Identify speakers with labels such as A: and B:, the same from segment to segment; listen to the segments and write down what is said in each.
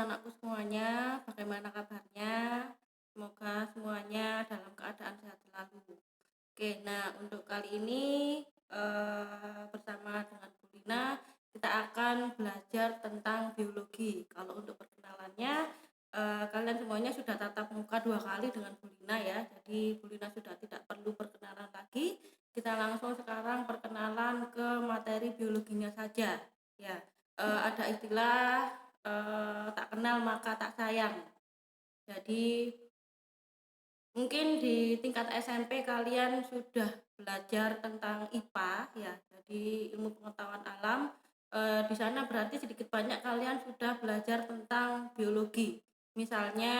A: anak-anakku semuanya, bagaimana kabarnya? Semoga semuanya dalam keadaan sehat selalu. Oke, nah untuk kali ini bersama dengan Bu Lina kita akan belajar tentang biologi. Kalau untuk perkenalannya, kalian semuanya sudah tatap muka 2 kali dengan Bu Lina ya. Jadi Bu Lina sudah tidak perlu perkenalan lagi. Kita langsung sekarang perkenalan ke materi biologinya saja. Ya, ada istilah tak kenal maka tak sayang. Jadi mungkin di tingkat SMP kalian sudah belajar tentang IPA ya, jadi ilmu pengetahuan alam. Di sana berarti sedikit banyak kalian sudah belajar tentang biologi. Misalnya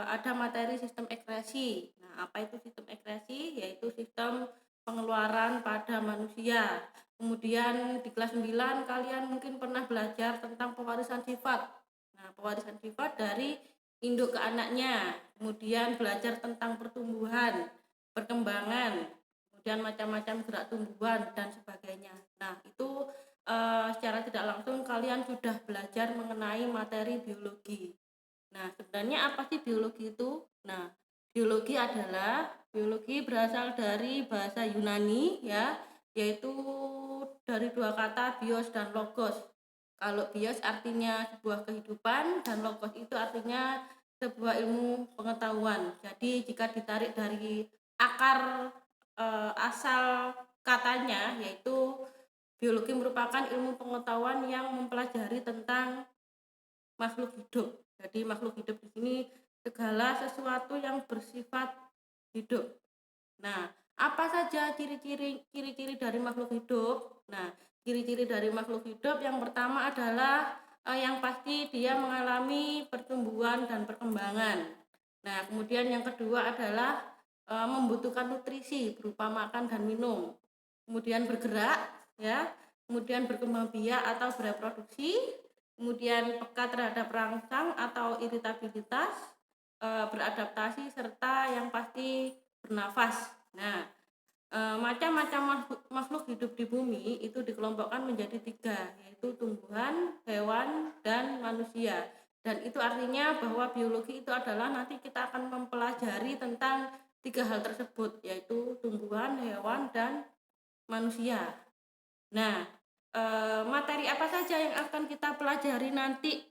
A: ada materi sistem ekskresi. Nah, apa itu sistem ekskresi? Yaitu sistem pengeluaran pada manusia. Kemudian di kelas 9 kalian mungkin pernah belajar tentang pewarisan sifat. Nah, pewarisan sifat dari induk ke anaknya, kemudian belajar tentang pertumbuhan, perkembangan, kemudian macam-macam gerak tumbuhan dan sebagainya. Nah, itu secara tidak langsung kalian sudah belajar mengenai materi biologi. Nah, sebenarnya apa sih biologi itu? Nah, biologi berasal dari bahasa Yunani ya, yaitu dari dua kata bios dan logos. Kalau bios artinya sebuah kehidupan dan logos itu artinya sebuah ilmu pengetahuan. Jadi jika ditarik dari akar asal katanya, yaitu biologi merupakan ilmu pengetahuan yang mempelajari tentang makhluk hidup. Jadi makhluk hidup di sini segala sesuatu yang bersifat hidup. Nah, apa saja ciri-ciri dari makhluk hidup? Nah, ciri-ciri dari makhluk hidup yang pertama adalah yang pasti dia mengalami pertumbuhan dan perkembangan. Nah, kemudian yang kedua adalah membutuhkan nutrisi berupa makan dan minum. Kemudian bergerak, ya. Kemudian berkembang biak atau bereproduksi. Kemudian peka terhadap rangsang atau iritabilitas, beradaptasi serta yang pasti bernafas. Nah, macam-macam makhluk hidup di bumi itu dikelompokkan menjadi 3, yaitu tumbuhan, hewan, dan manusia. Dan itu artinya bahwa biologi itu adalah nanti kita akan mempelajari tentang 3 hal tersebut, yaitu tumbuhan, hewan, dan manusia. Nah, materi apa saja yang akan kita pelajari nanti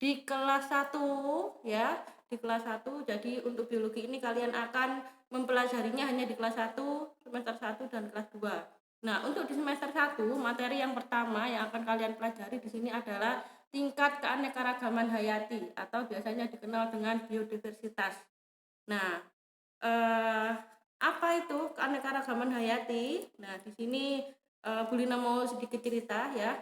A: di kelas 1 ya, di kelas 1. Jadi untuk biologi ini kalian akan mempelajarinya hanya di kelas 1, semester 1 dan kelas 2. Nah, untuk di semester 1, materi yang pertama yang akan kalian pelajari di sini adalah tingkat keanekaragaman hayati atau biasanya dikenal dengan biodiversitas. Nah, apa itu keanekaragaman hayati? Nah, di sini Bu Lina mau sedikit cerita ya.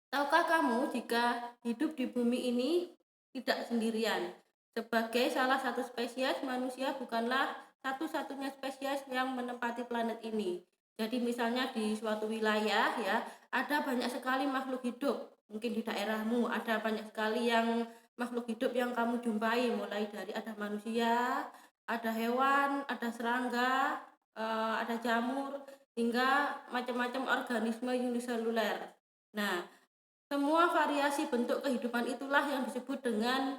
A: Tahukah kamu jika hidup di bumi ini tidak sendirian? Sebagai salah satu spesies, manusia bukanlah satu-satunya spesies yang menempati planet ini. Jadi misalnya di suatu wilayah ya, ada banyak sekali makhluk hidup. Mungkin di daerahmu ada banyak sekali yang makhluk hidup yang kamu jumpai, mulai dari ada manusia, ada hewan, ada serangga, ada jamur, hingga macam-macam organisme uniseluler. Nah, semua variasi bentuk kehidupan itulah yang disebut dengan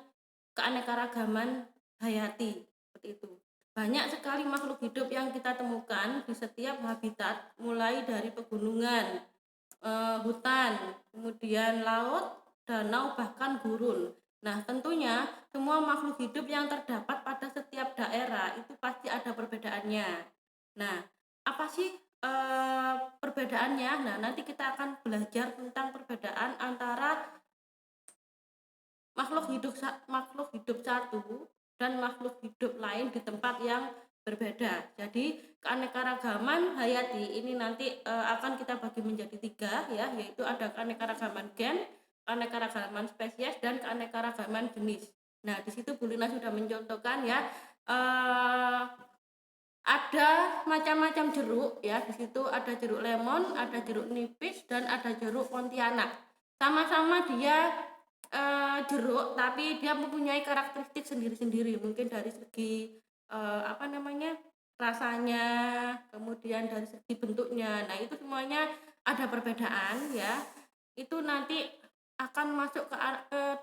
A: keanekaragaman hayati. Seperti itu. Banyak sekali makhluk hidup yang kita temukan di setiap habitat, mulai dari pegunungan, hutan, kemudian laut, danau, bahkan gurun. Nah, tentunya semua makhluk hidup yang terdapat pada setiap daerah itu pasti ada perbedaannya. Nah, apa sih perbedaannya? Nah, nanti kita akan belajar tentang perbedaan antara makhluk hidup satu dan makhluk hidup lain di tempat yang berbeda. Jadi keanekaragaman hayati ini nanti akan kita bagi menjadi 3 ya, yaitu ada keanekaragaman gen, keanekaragaman spesies, dan keanekaragaman jenis. Nah, di situ Bu Lina sudah mencontohkan ya, ada macam-macam jeruk ya. Di situ ada jeruk lemon, ada jeruk nipis, dan ada jeruk pontianak. Sama-sama dia jeruk, tapi dia mempunyai karakteristik sendiri-sendiri. Mungkin dari segi rasanya, kemudian dari segi bentuknya. Nah, itu semuanya ada perbedaan ya. Itu nanti akan masuk ke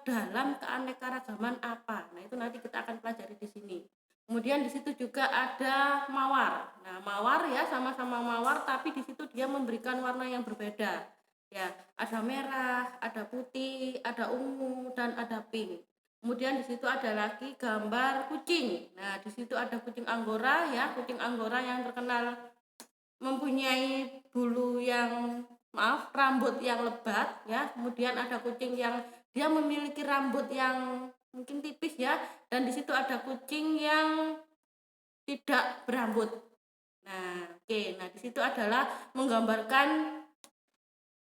A: dalam keanekaragaman apa. Nah, itu nanti kita akan pelajari di sini. Kemudian di situ juga ada mawar. Nah, mawar ya sama-sama mawar, tapi di situ dia memberikan warna yang berbeda. Ya, ada merah, ada putih, ada ungu, dan ada pink. Kemudian di situ ada lagi gambar kucing. Nah, di situ ada kucing Anggora ya, kucing Anggora yang terkenal mempunyai bulu yang rambut yang lebat ya. Kemudian ada kucing yang dia memiliki rambut yang mungkin tipis ya, dan di situ ada kucing yang tidak berambut. Nah, oke. Nah, di situ adalah menggambarkan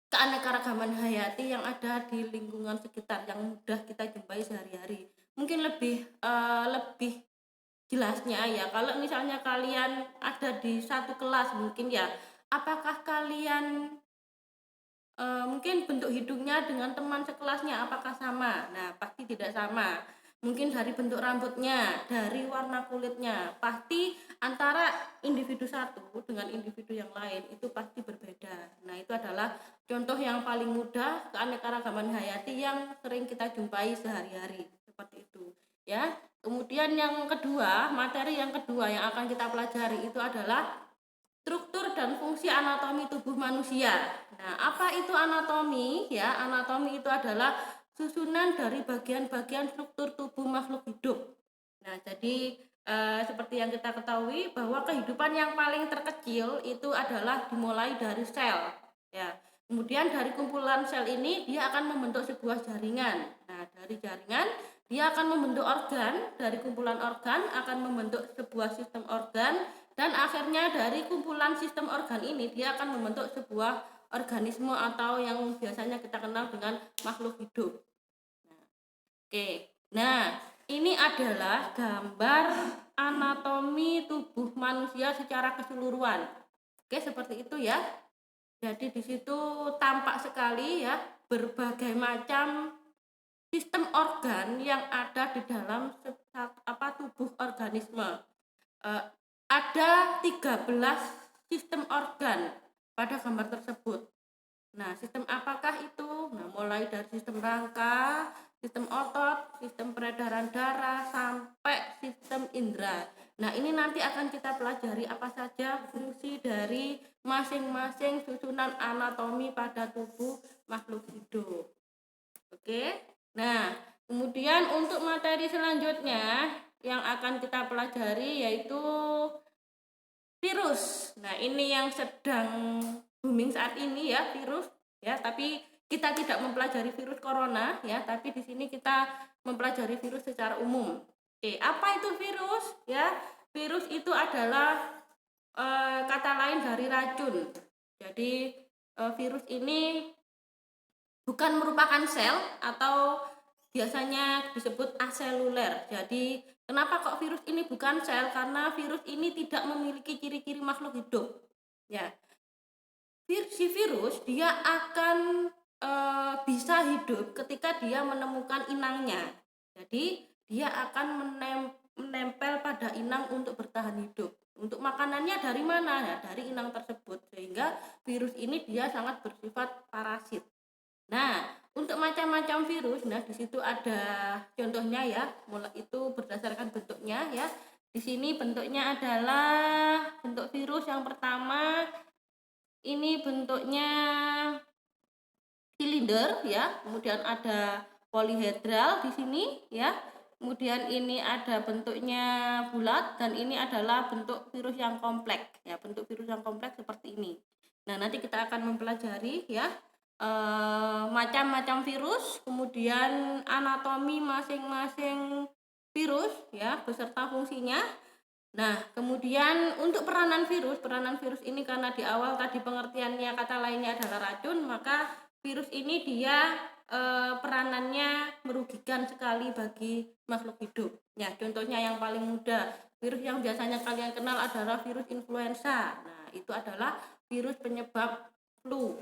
A: keanekaragaman hayati yang ada di lingkungan sekitar yang mudah kita jumpai sehari-hari. Mungkin lebih jelasnya ya, kalau misalnya kalian ada di satu kelas mungkin ya, apakah kalian mungkin bentuk hidungnya dengan teman sekelasnya apakah sama? Nah, pasti tidak sama. Mungkin dari bentuk rambutnya, dari warna kulitnya, pasti antara individu satu dengan individu yang lain itu pasti berbeda. Nah, itu adalah contoh yang paling mudah keanekaragaman hayati yang sering kita jumpai sehari-hari. Seperti itu, ya. Kemudian yang kedua, materi yang kedua yang akan kita pelajari itu adalah struktur dan fungsi anatomi tubuh manusia. Nah, apa itu anatomi? Ya, anatomi itu adalah susunan dari bagian-bagian struktur tubuh makhluk hidup. Nah, jadi seperti yang kita ketahui bahwa kehidupan yang paling terkecil itu adalah dimulai dari sel. Ya, kemudian dari kumpulan sel ini dia akan membentuk sebuah jaringan. Nah, dari jaringan dia akan membentuk organ, dari kumpulan organ akan membentuk sebuah sistem organ, dan akhirnya dari kumpulan sistem organ ini dia akan membentuk sebuah organisme atau yang biasanya kita kenal dengan makhluk hidup. Nah, oke. Nah, ini adalah gambar anatomi tubuh manusia secara keseluruhan. Oke, seperti itu ya. Jadi di situ tampak sekali ya berbagai macam sistem organ yang ada di dalam tubuh organisme. Ada 13 sistem organ pada gambar tersebut. Nah, sistem apakah itu? Nah, mulai dari sistem rangka, sistem otot, sistem peredaran darah, sampai sistem indera. Nah, ini nanti akan kita pelajari apa saja fungsi dari masing-masing susunan anatomi pada tubuh makhluk hidup. Oke. Nah, kemudian untuk materi selanjutnya yang akan kita pelajari yaitu virus. Nah, ini yang sedang booming saat ini ya, virus ya, tapi kita tidak mempelajari virus corona ya, tapi di sini kita mempelajari virus secara umum. Oke, apa itu virus? Ya, virus itu adalah kata lain dari racun. Jadi virus ini bukan merupakan sel atau biasanya disebut aseluler. Jadi kenapa kok virus ini bukan sel? Karena virus ini tidak memiliki ciri-ciri makhluk hidup. Ya, si virus dia akan bisa hidup ketika dia menemukan inangnya. Jadi dia akan menempel pada inang untuk bertahan hidup. Untuk makanannya dari mana? Ya, dari inang tersebut. Sehingga virus ini dia sangat bersifat parasit. Nah, untuk macam-macam virus, nah di situ ada contohnya ya, mulai itu berdasarkan bentuknya ya. Di sini bentuknya adalah bentuk virus yang pertama, ini bentuknya silinder ya, kemudian ada polihedral di sini ya. Kemudian ini ada bentuknya bulat dan ini adalah bentuk virus yang kompleks ya, bentuk virus yang kompleks seperti ini. Nah, nanti kita akan mempelajari ya macam-macam virus, kemudian anatomi masing-masing virus ya beserta fungsinya. Nah, kemudian untuk peranan virus ini karena di awal tadi pengertiannya kata lainnya adalah racun, maka virus ini dia peranannya merugikan sekali bagi makhluk hidup. Ya, contohnya yang paling mudah, virus yang biasanya kalian kenal adalah virus influenza. Nah, itu adalah virus penyebab flu.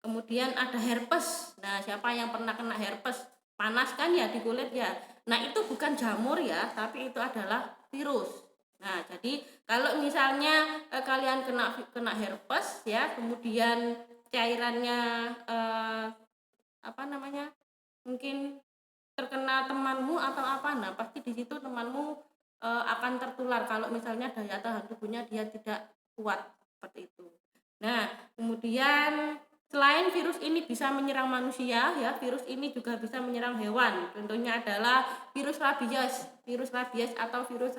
A: Kemudian ada herpes. Nah, siapa yang pernah kena herpes? Panas kan ya di kulit ya. Nah, itu bukan jamur ya, tapi itu adalah virus. Nah, jadi kalau misalnya kalian kena herpes ya, kemudian cairannya apa namanya, mungkin terkena temanmu atau apa, nah pasti di situ temanmu akan tertular kalau misalnya daya tahan tubuhnya dia tidak kuat, seperti itu. Nah, kemudian selain virus ini bisa menyerang manusia ya, virus ini juga bisa menyerang hewan. Contohnya adalah virus rabies atau virus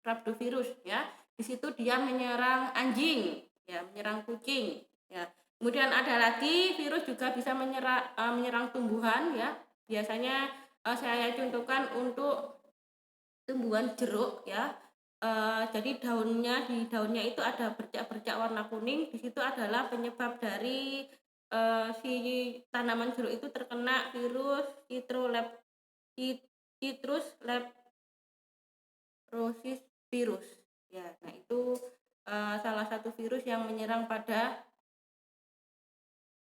A: rabdovirus ya. Di situ dia menyerang anjing, ya, menyerang kucing, ya. Kemudian ada lagi virus juga bisa menyerang tumbuhan ya. Biasanya saya contohkan untuk tumbuhan jeruk ya. Jadi di daunnya itu ada bercak-bercak warna kuning. Di situ adalah penyebab dari si tanaman jeruk itu terkena virus citrus leptospirosis virus. Ya, nah itu salah satu virus yang menyerang pada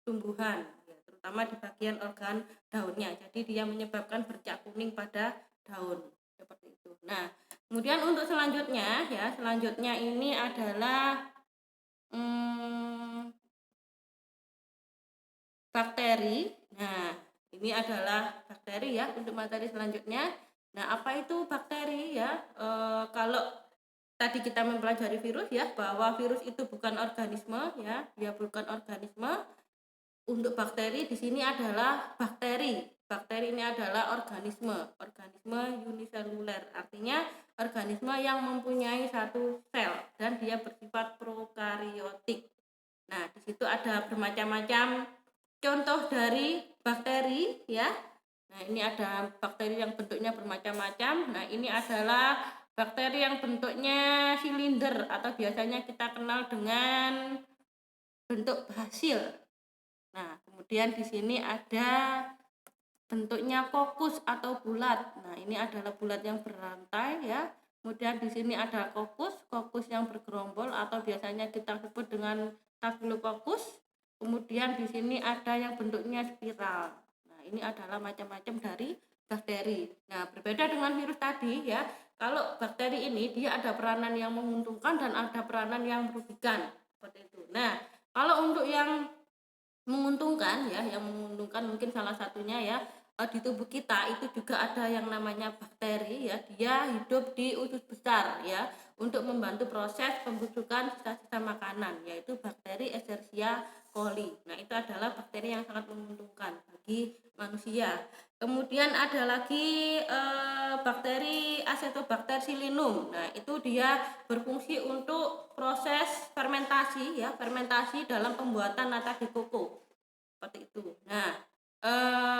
A: tumbuhan, ya, terutama di bagian organ daunnya. Jadi dia menyebabkan bercak kuning pada daun, seperti itu. Nah, kemudian untuk selanjutnya ini adalah bakteri. Nah, ini adalah bakteri ya untuk materi selanjutnya. Nah, apa itu bakteri ya? Kalau tadi kita mempelajari virus ya, bahwa virus itu bukan organisme ya, dia bukan organisme. Untuk bakteri di sini adalah bakteri. Bakteri ini adalah organisme uniseluler. Artinya organisme yang mempunyai satu sel dan dia bersifat prokariotik. Nah, di situ ada bermacam-macam contoh dari bakteri ya. Nah, ini ada bakteri yang bentuknya bermacam-macam. Nah, ini adalah bakteri yang bentuknya silinder atau biasanya kita kenal dengan bentuk basil. Nah, kemudian di sini ada bentuknya kokus atau bulat. Nah, ini adalah bulat yang berantai ya. Kemudian di sini ada kokus yang bergerombol atau biasanya kita sebut dengan staphylococcus. Kemudian di sini ada yang bentuknya spiral. Nah, ini adalah macam-macam dari bakteri. Nah, berbeda dengan virus tadi ya. Kalau bakteri ini dia ada peranan yang menguntungkan dan ada peranan yang merugikan. Seperti itu. Nah, kalau untuk yang menguntungkan ya, yang menguntungkan mungkin salah satunya ya, di tubuh kita itu juga ada yang namanya bakteri ya, dia hidup di usus besar ya untuk membantu proses pembusukan sisa-sisa makanan, yaitu bakteri Escherichia coli. Nah, itu adalah bakteri yang sangat menguntungkan bagi manusia. Kemudian ada lagi bakteri Acetobacter psilynum. Nah, itu dia berfungsi untuk proses fermentasi ya, fermentasi dalam pembuatan nata de coco. Seperti itu. Nah,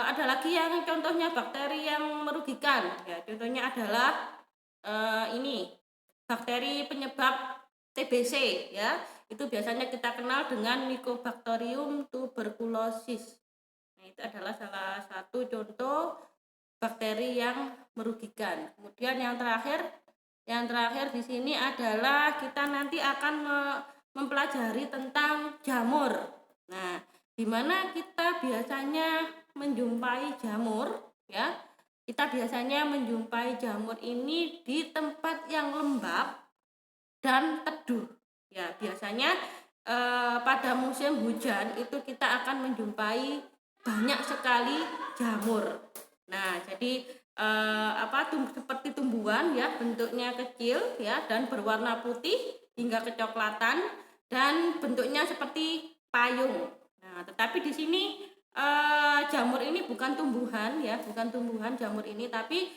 A: ada lagi yang contohnya bakteri yang merugikan ya. Contohnya adalah ini bakteri penyebab TBC ya. Itu biasanya kita kenal dengan Mycobacterium tuberculosis. Nah, itu adalah salah satu contoh bakteri yang merugikan. Kemudian yang terakhir di sini adalah kita nanti akan mempelajari tentang jamur. Nah, di mana kita biasanya menjumpai jamur ya. Kita biasanya menjumpai jamur ini di tempat yang lembab dan teduh. Ya, biasanya pada musim hujan itu kita akan menjumpai banyak sekali jamur. Nah, jadi seperti tumbuhan ya, bentuknya kecil ya dan berwarna putih hingga kecoklatan dan bentuknya seperti payung. Nah, tetapi di sini jamur ini bukan tumbuhan ya, bukan tumbuhan jamur ini, tapi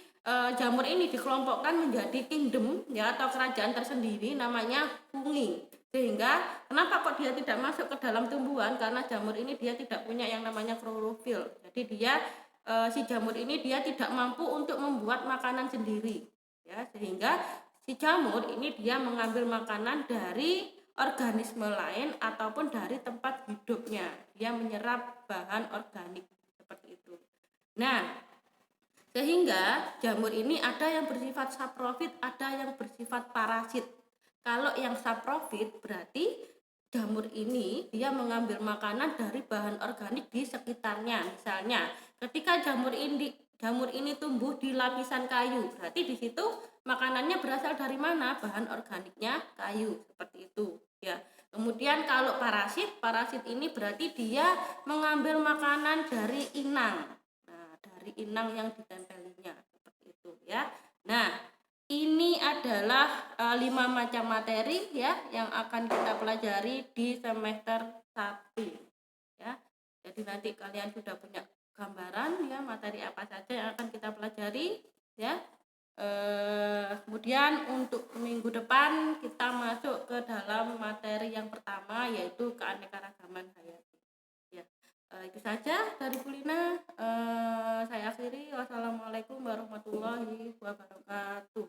A: jamur ini dikelompokkan menjadi kingdom ya atau kerajaan tersendiri namanya fungi. Sehingga kenapa kok dia tidak masuk ke dalam tumbuhan? Karena jamur ini dia tidak punya yang namanya klorofil. Jadi dia si jamur ini dia tidak mampu untuk membuat makanan sendiri ya, sehingga si jamur ini dia mengambil makanan dari organisme lain ataupun dari tempat hidupnya. Dia menyerap bahan organik seperti itu. Nah, sehingga jamur ini ada yang bersifat saprofit, ada yang bersifat parasit. Kalau yang saprofit berarti jamur ini dia mengambil makanan dari bahan organik di sekitarnya. Misalnya, ketika jamur ini tumbuh di lapisan kayu, berarti di situ makanannya berasal dari mana? Bahan organiknya kayu, seperti itu ya. Kemudian kalau parasit ini berarti dia mengambil makanan dari inang. Nah, dari inang yang ditempelinya seperti itu ya. Nah, ini adalah 5 macam materi ya yang akan kita pelajari di semester 1 ya. Jadi nanti kalian sudah punya gambaran ya materi apa saja yang akan kita pelajari ya. Kemudian untuk minggu depan kita masuk ke dalam materi yang pertama yaitu keanekaragaman hayati ya. Itu saja dari Bu Lina. Saya akhiri. Wassalamualaikum warahmatullahi wabarakatuh.